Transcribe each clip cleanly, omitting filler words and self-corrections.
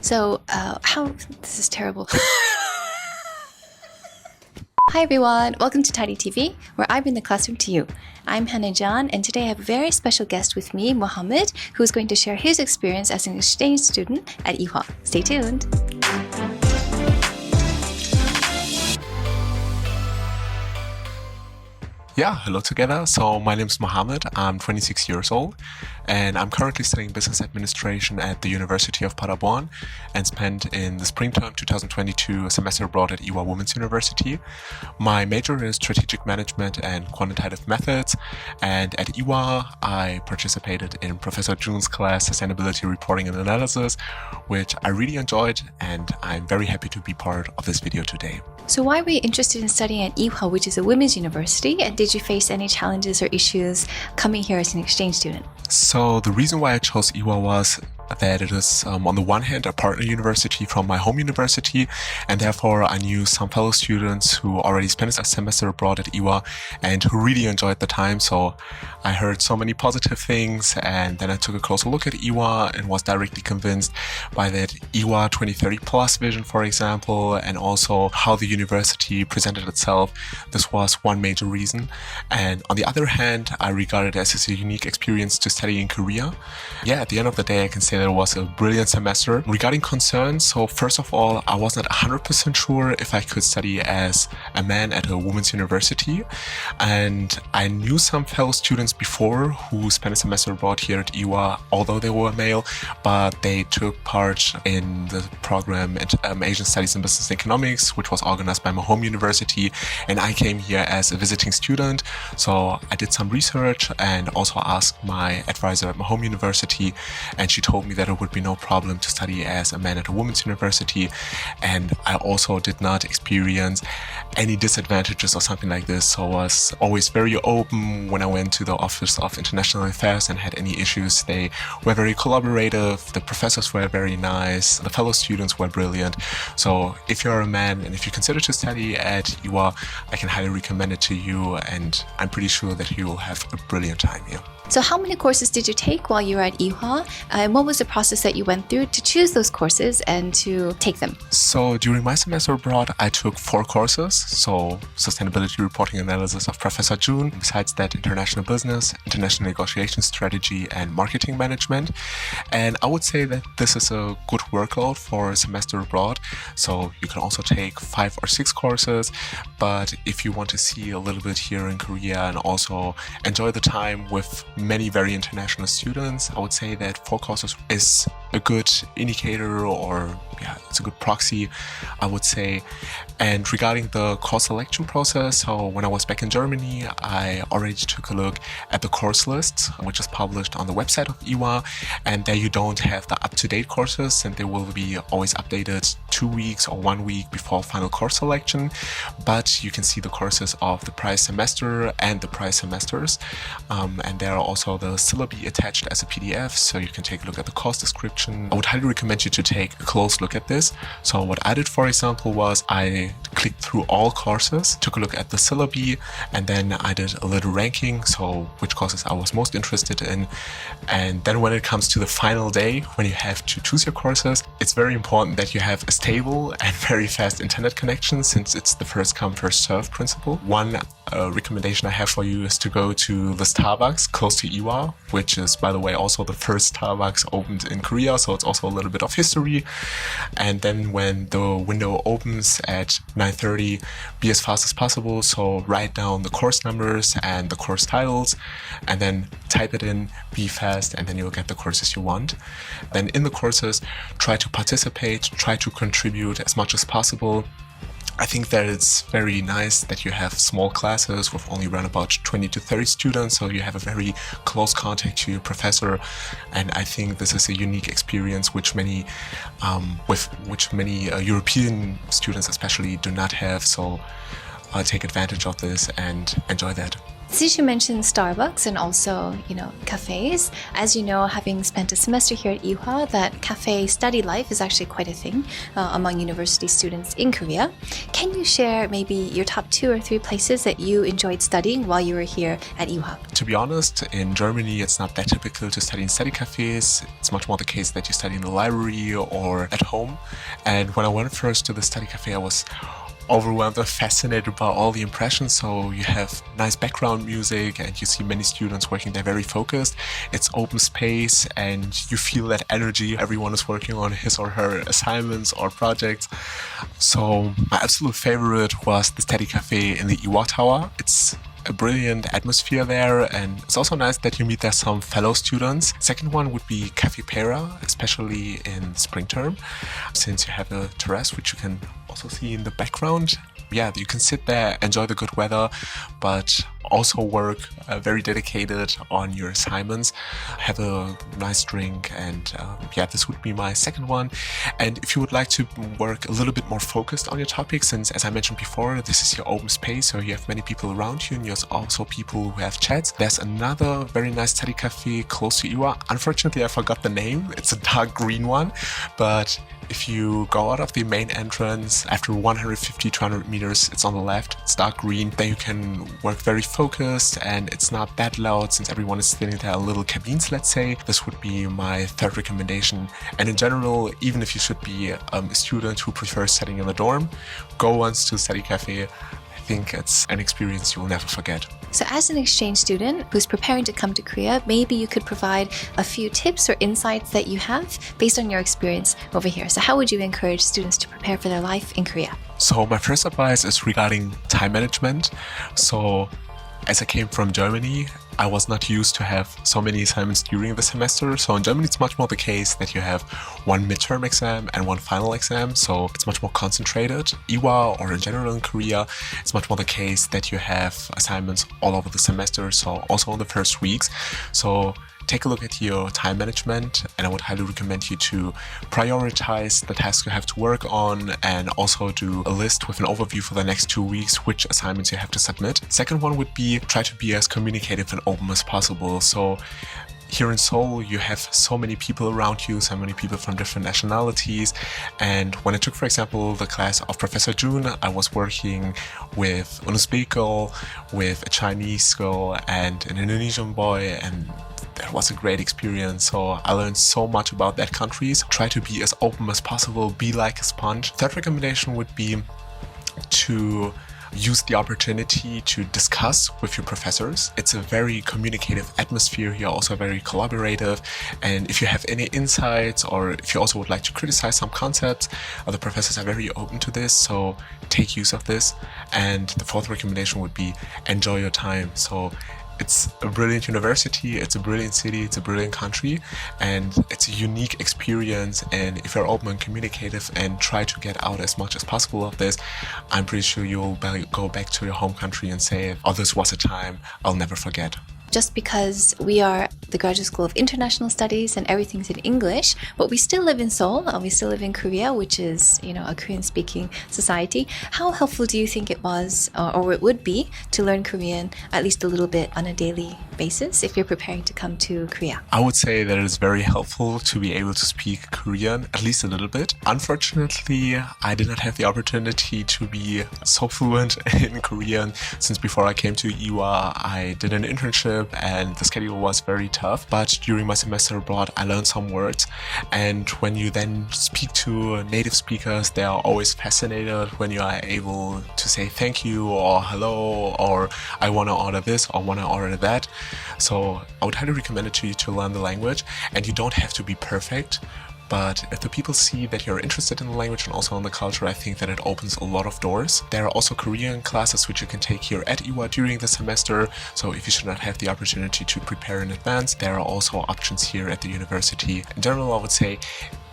So, this is terrible. Hi everyone, welcome to Tidy TV, where I bring the classroom to you. I'm Hannah Jan, and today I have a very special guest with me, Mohammed, who is going to share his experience as an exchange student at Ewha. Stay tuned. Yeah, hello together. So my name is Mohammed. I'm 26 years old and I'm currently studying business administration at the University of Paderborn and spent in the spring term 2022 a semester abroad at Ewha Women's University. My major is strategic management and quantitative methods, and at Ewha I participated in Professor Jun's class Sustainability Reporting and Analysis, which I really enjoyed, and I'm very happy to be part of this video today. So why were you interested in studying at Ewha, which is a women's university, and did you face any challenges or issues coming here as an exchange student? So the reason why I chose Ewha was that it is, on the one hand, a partner university from my home university, and therefore I knew some fellow students who already spent a semester abroad at Ewha and who really enjoyed the time. So I heard so many positive things, and then I took a closer look at Ewha and was directly convinced by that Ewha 2030 plus vision, for example, and also how the university presented itself. This was one major reason. And on the other hand, I regarded it as a unique experience to study in Korea. Yeah, at the end of the day, I can say that it was a brilliant semester. Regarding concerns, so first of all, I was not 100% sure if I could study as a man at a women's university. And I knew some fellow students before who spent a semester abroad here at Ewha, although they were male, but they took part in the program at Asian Studies and Business Economics, which was organized by my home university. And I came here as a visiting student. So I did some research and also asked my advisor at my home university, and she told me that it would be no problem to study as a man at a women's university. And I also did not experience any disadvantages or something like this. So I was always very open when I went to the Office of International Affairs and had any issues. They were very collaborative, the professors were very nice, the fellow students were brilliant. So if you're a man and if you consider to study at Ewha, I can highly recommend it to you, and I'm pretty sure that you will have a brilliant time here. So how many courses did you take while you were at Ewha? And what was the process that you went through to choose those courses and to take them? So during my semester abroad, I took 4 courses. So Sustainability Reporting Analysis of Professor Jun. Besides that, International Business, International Negotiation Strategy, and Marketing Management. And I would say that this is a good workload for a semester abroad. So you can also take 5 or 6 courses. But if you want to see a little bit here in Korea and also enjoy the time with many very international students, I would say that 4 courses is a good indicator, or it's a good proxy, I would say. And regarding the course selection process, so when I was back in Germany, I already took a look at the course list, which is published on the website of Ewha, and there you don't have the up-to-date courses, and they will be always updated 2 weeks or 1 week before final course selection. But you can see the courses of the prior semester and the prior semesters, and there are also the syllabi attached as a PDF, so you can take a look at the course description. I would highly recommend you to take a close look at this. So what I did, for example, was I clicked through all courses, took a look at the syllabi, and then I did a little ranking, so which courses I was most interested in. And then when it comes to the final day, when you have to choose your courses, it's very important that you have a stable and very fast internet connection, since it's the first come first serve principle. One recommendation I have for you is to go to the Starbucks close to Ewha, which is, by the way, also the first Starbucks opened in Korea, so it's also a little bit of history. And then when the window opens at 9:30, be as fast as possible. So write down the course numbers and the course titles, and then type it in, be fast, and then you'll get the courses you want. Then in the courses, try to participate, try to contribute as much as possible. I think that it's very nice that you have small classes with only around about 20 to 30 students, so you have a very close contact to your professor, and I think this is a unique experience which many European students especially do not have. So take advantage of this and enjoy that. Since you mentioned Starbucks and also, cafes, as you know, having spent a semester here at Ewha, that cafe study life is actually quite a thing among university students in Korea. Can you share maybe your top 2 or 3 places that you enjoyed studying while you were here at Ewha? To be honest, in Germany, it's not that typical to study in study cafes. It's much more the case that you study in the library or at home. And when I went first to the study cafe, I was overwhelmed and fascinated by all the impressions. So you have nice background music and you see many students working there very focused. It's open space and you feel that energy. Everyone is working on his or her assignments or projects. So my absolute favorite was the study cafe in the Ewha Tower. It's a brilliant atmosphere there, and it's also nice that you meet there some fellow students. Second one would be Cafe Pera, especially in spring term, since you have a terrace which you can also see in the background. Yeah, you can sit there, enjoy the good weather, but also work very dedicated on your assignments, have a nice drink, and this would be my second one. And if you would like to work a little bit more focused on your topic, since as I mentioned before, this is your open space, so you have many people around you and there's also people who have chats. There's another very nice study cafe close to Ewha. Unfortunately, I forgot the name. It's a dark green one, but if you go out of the main entrance, after 150-200 meters, it's on the left, it's dark green. Then you can work very focused and it's not that loud since everyone is sitting there in little cabins, let's say. This would be my third recommendation. And in general, even if you should be a student who prefers studying in the dorm, go once to a study cafe. I think it's an experience you will never forget. So as an exchange student who's preparing to come to Korea, maybe you could provide a few tips or insights that you have based on your experience over here. So how would you encourage students to prepare for their life in Korea? So my first advice is regarding time management. So as I came from Germany, I was not used to have so many assignments during the semester. So in Germany, it's much more the case that you have one midterm exam and one final exam. So it's much more concentrated. Ewha or in general in Korea, it's much more the case that you have assignments all over the semester. So also in the first weeks. So take a look at your time management, and I would highly recommend you to prioritize the tasks you have to work on and also do a list with an overview for the next 2 weeks, which assignments you have to submit. Second one would be try to be as communicative and open as possible. So here in Seoul, you have so many people around you, so many people from different nationalities. And when I took, for example, the class of Professor Jun, I was working with an Uzbek girl, with a Chinese girl, and an Indonesian boy, and that was a great experience. So I learned so much about that countries. Try to be as open as possible, be like a sponge. Third recommendation would be to use the opportunity to discuss with your professors. It's a very communicative atmosphere here, also very collaborative. And if you have any insights or if you also would like to criticize some concepts, the professors are very open to this. So take use of this. And the fourth recommendation would be enjoy your time. So it's a brilliant university, it's a brilliant city, it's a brilliant country, and it's a unique experience. And if you're open and communicative and try to get out as much as possible of this, I'm pretty sure you'll go back to your home country and say, oh, this was a time I'll never forget. Just because we are the Graduate School of International Studies and everything's in English, but we still live in Seoul, we still live in Korea, which is, a Korean-speaking society. How helpful do you think it was, or it would be, to learn Korean at least a little bit on a daily basis if you're preparing to come to Korea? I would say that it is very helpful to be able to speak Korean, at least a little bit. Unfortunately, I did not have the opportunity to be so fluent in Korean since before I came to Ewha, I did an internship and the schedule was very tough. But during my semester abroad, I learned some words. And when you then speak to native speakers, they are always fascinated when you are able to say thank you or hello or I want to order this or want to order that. So I would highly recommend it to you to learn the language, and you don't have to be perfect. But if the people see that you're interested in the language and also in the culture, I think that it opens a lot of doors. There are also Korean classes which you can take here at Ewha during the semester. So if you should not have the opportunity to prepare in advance, there are also options here at the university. In general, I would say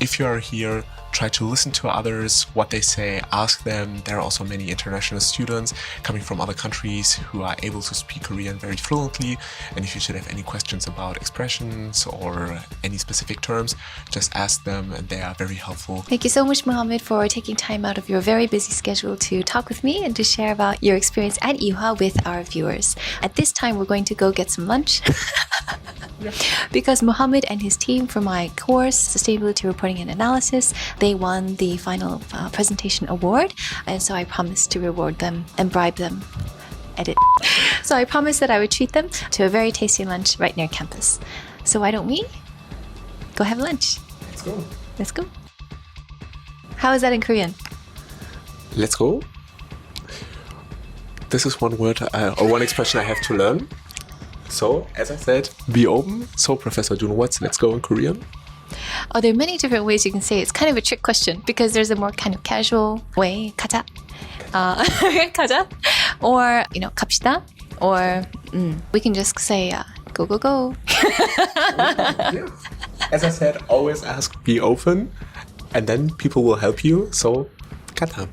if you are here, try to listen to others, what they say, ask them. There are also many international students coming from other countries who are able to speak Korean very fluently. And if you should have any questions about expressions or any specific terms, just ask them and they are very helpful. Thank you so much, Mohammed, for taking time out of your very busy schedule to talk with me and to share about your experience at Ewha with our viewers. At this time, we're going to go get some lunch because Mohammed and his team for my course, Sustainability Reporting and Analysis, they won the final presentation award. And so I promised to reward them and bribe them. Edit. So I promised that I would treat them to a very tasty lunch right near campus. So why don't we go have lunch? Let's go. Let's go. How is that in Korean? Let's go. This is one word or one expression I have to learn. So, as I said, be open. So, Professor Jun, what's let's go in Korean? Oh, there are many different ways you can say it. It's kind of a trick question because there's a more kind of casual way, 가자, 가자, or 갑시다, or we can just say go go go. Yeah. As I said, always ask, be open, and then people will help you. So, 가자.